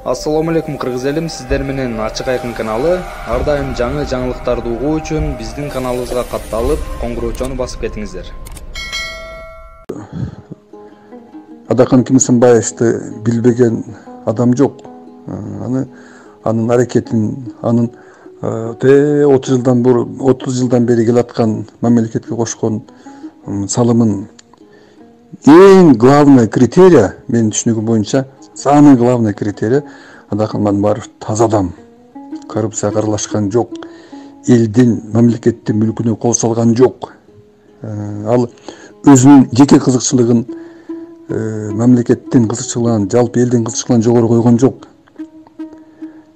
Ассаламу алейкум кыргыз элим, сиздер менен Ачык Айкын каналы. Ар дайым жаңы жаңылыктарды угуу үчүн биздин каналыбызга катталып, коңгуроочону басып кетиңиздер. Адакан Кимсенбаевди билбеген адам жок. Анын аракетин, анын 30 жылдан бери келаткан мамлекетке кошкон салымын эң главный критерия, менин түшүнүгүм боюнча, самый главный критерий Адакан Манбаров таза адам. Коррупцияга аралашкан жок, элдин, мамлекеттин мүлкүнө кол салган жок. Ал өзүнүн жеке кызыкчылыгын мамлекеттин кызыкчылыгынан, жалпы элдин кызыкчылыгынан жогору койгон жок.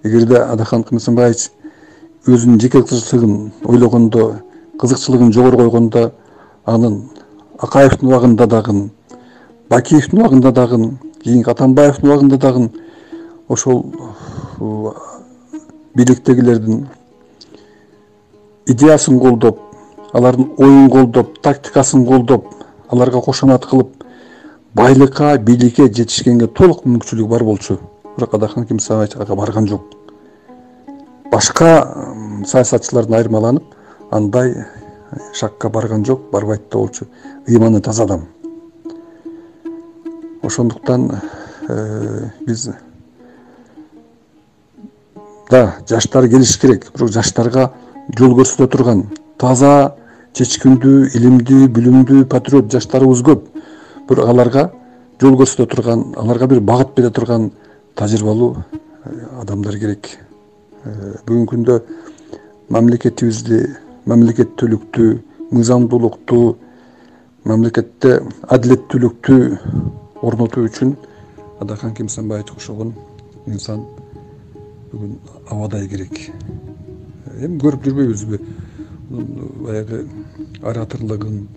Эгерде Адакан Кымсынбаевич өзүнүн жеке кызыкчылыгын ойлогондо, кызыкчылыгын жогору койгондо, анын Акаевдин убагында дагы, Бакиевдин убагында дагы, кийинки Атамбаевдин убагында дагы ошол бийликтегилердин идеясын колдоп, алардын оюн колдоп, тактикасын колдоп, аларга кошомат кылып, байлыкка, бийликке жетишкенге толук мүмкүнчүлүгү бар болчу. Бирок Адакан Кимсенбаевич ага барган жок. Башка саясатчылардан айырмаланып, андай шакка барган жок, барбайт да болчу. Ыйманы таза адам. Ошондуктан биз жаштар келиш керек, бирок жаштарга жол көрсөтө турган таза, чечкиндүү, илимдүү, билимдүү патриот жаштарыбыз көп. Бирок аларга жол көрсөтө турган, аларга бир багыт бере турган тажрыйбалуу адамдар керек. Бүгүнкү күндө мамлекетибизди мамлекеттүүлүктү, мыйзамдуулукту, мамлекетте адилеттүүлүктү орнотуу үчүн Адакан Кимсенбаевич окшогон инсан бүгүн абадай керек. Эми көрүп жүрбөйбүзбү? Баягы ораторлугун,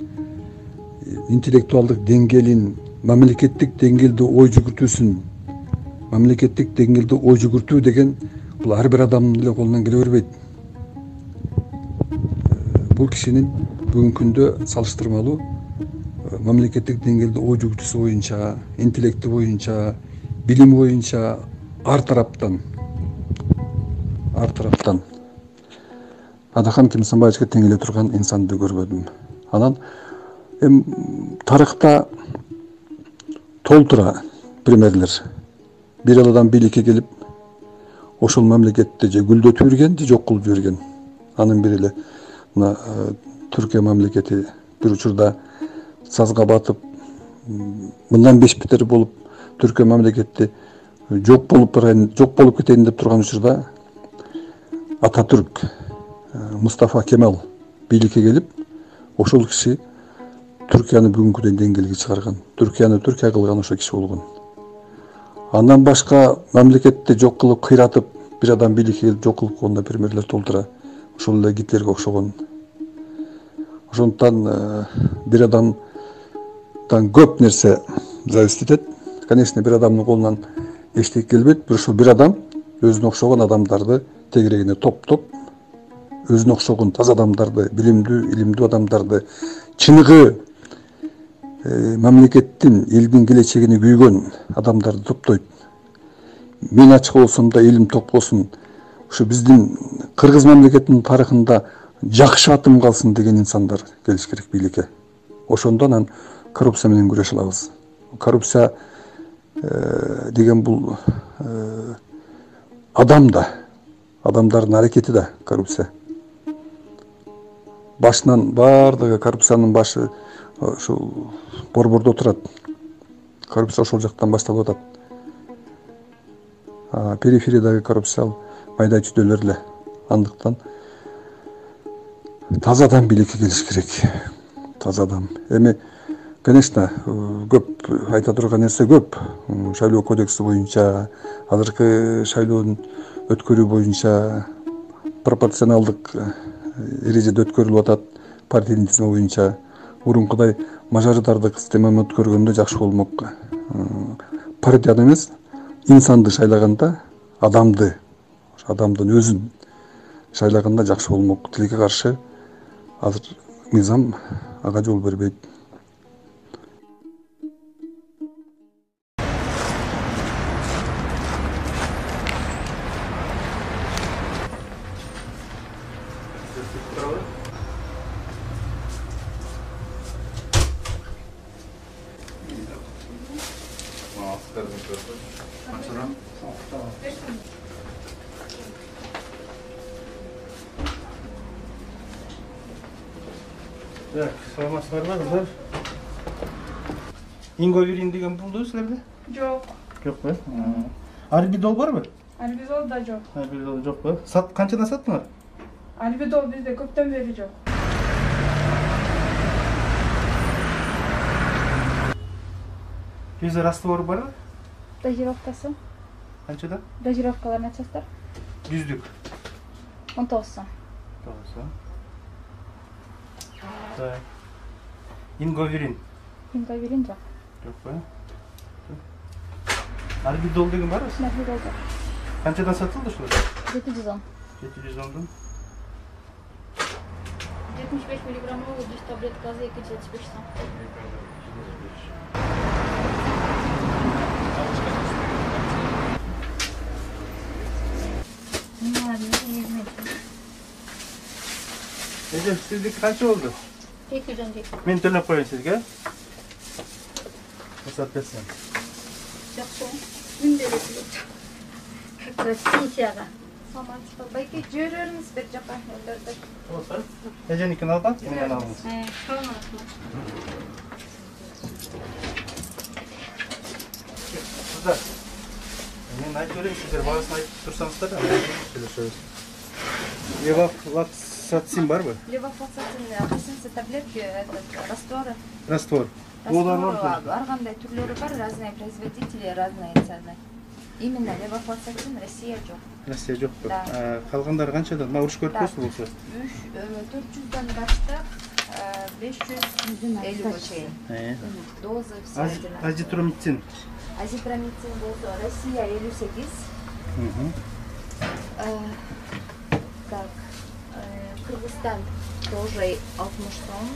интеллектуалдык деңгээлин, мамлекеттик деңгээлде ой жүгүртүүсүн. Мамлекеттик деңгээлде ой жүгүртүү деген бул ар бир адамдын эле колунан келе бербейт. Бул кишинин бүгүнкү күндө салыштырмалуу мамлекеттик деңгээлде ой жүгүртүүсү боюнча, интеллекти боюнча, билими боюнча ар тараптан Адакан Кимсенбаевичке тең эле турган инсанды көрбөдүм. Анан тарыхта толтура примерлер. Бир эл адам бийликке келип, ошол мамлекетти же гүлдөтүп жүрген, же жок кылып жүрген. Анын бири эле мына Түркия мамлекети бир учурда сазга батып, мындан бешбетер болуп, Түркия мамлекети жок болуп кетейин деп турган учурда Ататүрк, Мустафа Кемал бийликке келип, ошол киши Түркияны бүгүнкү деңгээлге чыгарган. Түркияны Түркия кылган ошол киши болгон. Андан башка мамлекетти жок кылып, кыйратып, бир адам бийликке келип жок кылып койгондо примерлер толтура. Ошол эле Гитлерге окшогон. Ошондуктан бир адамдан көп нерсе зависит этет. Конечно, бир адамдын колунан эчтеке келбейт, бирок ошол бир адам өзүнө окшогон адамдарды тегерегине топтоп, өзүнө окшогон таза адамдарды, билимдүү, илимдүү адамдарды, чыныгы мамлекеттин, элдин келечегине күйгөн адамдарды топтойт. Мен ачык болсом да элим ток болсун. Ушу биздин кыргыз мамлекетинин тарыхында жакшы атым калсын деген инсандар келиш керек бийликке. Ошондо анан коррупция менен күрөшө алабыз. Коррупция деген бул адамдардын аракети да коррупция. Башынан бардыгы коррупциянын башы ушул борбордо турат. Коррупция ошол жактан башталып атат. Перифериядагы коррупция майда чүйдөлөр эле. Андыктан таза адам бийликке келиш керек. Таза адам. Эми, конечно, көп айта турган нерсе көп. Шайлоо кодекси боюнча, азыркы шайлоонун өткөрүү боюнча, пропорционалдык эрежеде өткөрүлүп атат, партиянын тизими боюнча. Мурункудай мажоритардык системаны өткөргөндө жакшы болмок. Партияны эмес, инсанды шайлаганда, адамдын өзүн шайлаганда жакшы болмок. Тилге каршы азыр мыйзам ага жол бербейт. Так, саламатсыздарбы кыздар? Инговирин деген булду силерде? Жок. Жокпу? Арбидол барбы? Альбидол да жок. Арбидол жокпу? Канчадан саттыңар? Альбидол бизде көптөн бери жок. Жүзө раствор барбы? Дозировкасы. Канчада? Дозировкаларын айтсаңыздар. 100-дүк. 19 сом. Тоғыз. Так. Инговирин. Инговирин жок. Жокпу? Арбидол деген барбы? Альбидол жок. Канчадан сатылды ушул? 710. 710дун. 75 миллиграммовый 100 таблеткасы 275 сом. Эже, сиздики канча болду? 212. Мен төлөп коеюн сизге. Рұқсат берсем. Жақсы. Мен бересіз. Красивияға. Саламатсыз ба? Байке жүреріңіз бер жаққа. Болса. Эженикini алған, менен алыңыз. Қыздар, мен айтып берейін, сіздер бағасын айтып тұрсаңыздар, сөйлесеміз. Левофлоксацин бар бы? Левофлоксацин, қайсысы таблетки, растворы. Раствор. Арғандай түрлері бар, разные производители, разные цены. Именно левофлоксацин Россия жоқ. Россия жоқ па? Да. Қалғандары қаншадан? Ма ұрыш көріп көрсі болса? 400-дан баштап 550 чейин. Доза все одинаковые. Азитромицин. Азитромицин болса Россия 58. Так, Кыргызстан тоже 60 сом.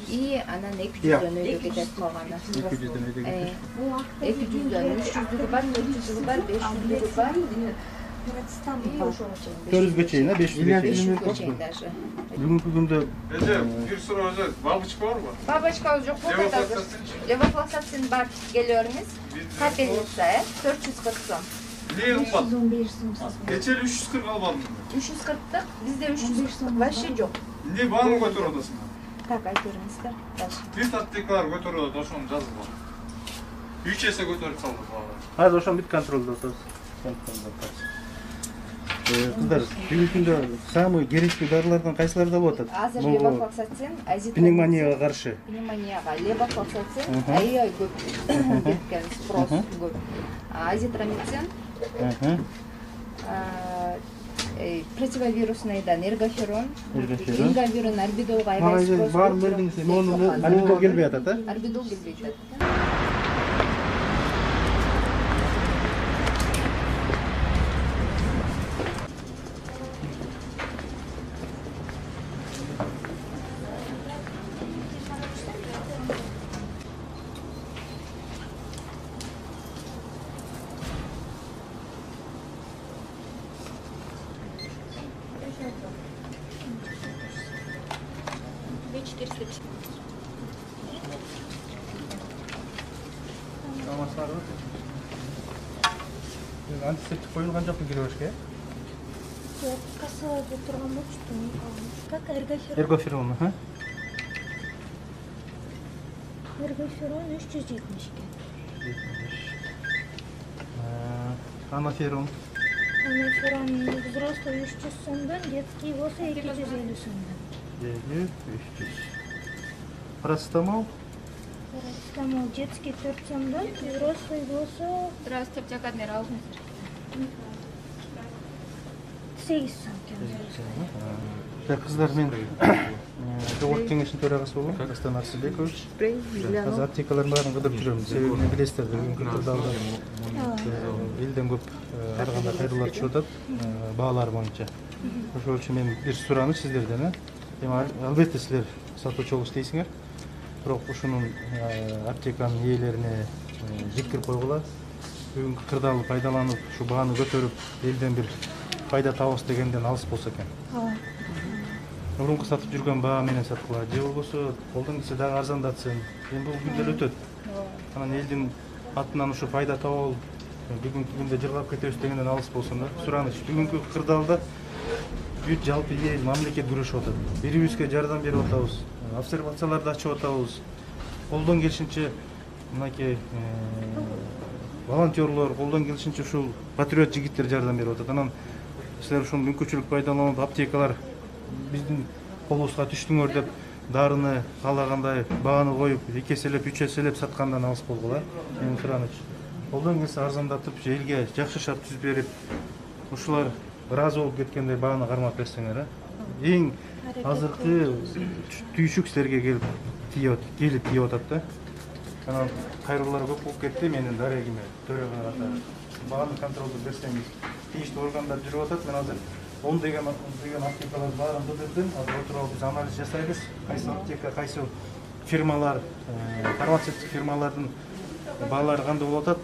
И она 200-дөн өйдө кетет калганы. 200-дөн өйдө кетет. 200-дөн 300-дүгү бар, 400-дүгү бар, 500-дүгү бар. 400-гө чейин, 500-гө чейин даже. Бүгүнкү күндө Bir soru özel. Barbacık var mı? Бабочка жоқ болот азыр. Левофлоксацин бар келеріңіз. Капельница 440 сом. Niye ummat? Geçeli 340 almadım. 340'tık, bizde 340 вообще жоқ. Niye bana mı götür odasına? Так, айтырыңыздар. Bir tatlıklar götür odada, şunu жазып var. Üç ese götürüp saldı bağlar. Азыр ошон бүт контролдо отурабыз. Кыздар, бүгүнкү күндө самый керектүү дарылардан кайсыларда болуп атат? Азыр левофлоксацин, азитромицин. Пневмонияга каршы. Пневмонияга левофлоксацин, аябай көп кеткен спрос көп. Азитромицин, противовирусныйдан эргоферон, инговирон, арбидолго аябай спрос. Баарын бердиңиз, мону арбидол келбей атат, а? Арбидол келбей атат. Саламатсыздарбы? Антисептик коюлган жокпу киребешке? Жоқ, кассаларда тұрған жоқ, что не қалмыш. Как эргоферон? Эргоферон, Эргоферон 370 кен. Анаферон. Анаферон взрослый 300 сомдан, детский болса 250 сомдан. 300. Парацетамол? Парацетамол детский 4 сомдан, взрослый болса Здравствуйте, аптека адмирал. 8 сом кен. Кыздар, мен жогорку кеңештин төрагасы болом, Дастан Арсенбекович. Азыр аптекалардын баарын кыдырып жүрөм. Себебин билесиздер, бүгүнкү кырдаалда элден көп ар кандай кайрылар түшүп атат баалар боюнча. Ошол үчүн мен бир сураныч сиздерден, албетте силер сатуучу болуп иштейсиңер. Бирок ушунун аптеканын ээлерине жеткирип койгула. Бүгүнкү кырдаалды пайдаланып, ушу бааны көтөрүп, элден бир пайда табабыз дегенден алыс болсо экен. Мурунку сатып жүргөн баа менен саткыла, же болбосо колдон келсе дагы арзандатсын. Эми бул күндөр өтөт. Анан элдин атынан ушу пайда табабыл, бүгүнкү күндө жыргап кетебиз дегенден алыс болсун да. Сураныч бүгүнкү кырдаалда бүт жалпы эл мамлекет күрөшүп атат. Бири-бирибизге жардам берип атабыз, обсервацияларды ачып атабыз. Колдон келишинче мынакей волонтерлор, колдон келишинче ушул патриот жигиттер жардам берип атат. Анан силер ушул мүмкүнчүлүк пайдаланып аптекалар биздин колубузга түштүңөр деп дарыны каалагандай бааны коюп, 2 эселеп, 3 эселеп саткандан алыс болгула. Менин сураныч. Колдон келсе арзандатып, элге жакшы шарт түзүп берип, ушулар ыраазы болуп кеткенде бааны кармап берсеңер, эң азыркы түйшүк силерге келип тийип атат да. Анан кайрылуулар көп болуп кетти, менин дарегиме төрага катары. Бааны контролдоп берсеңиз, тийиштүү органдар жүрүп атат. Мен азыр 10 деген аптекалар баарын билдирдим. Азыр отуруп биз анализ жасайбыз. Кайсы аптека, кайсы фирмалар, фармацевтик фирмалардын баалары кандай болуп атат.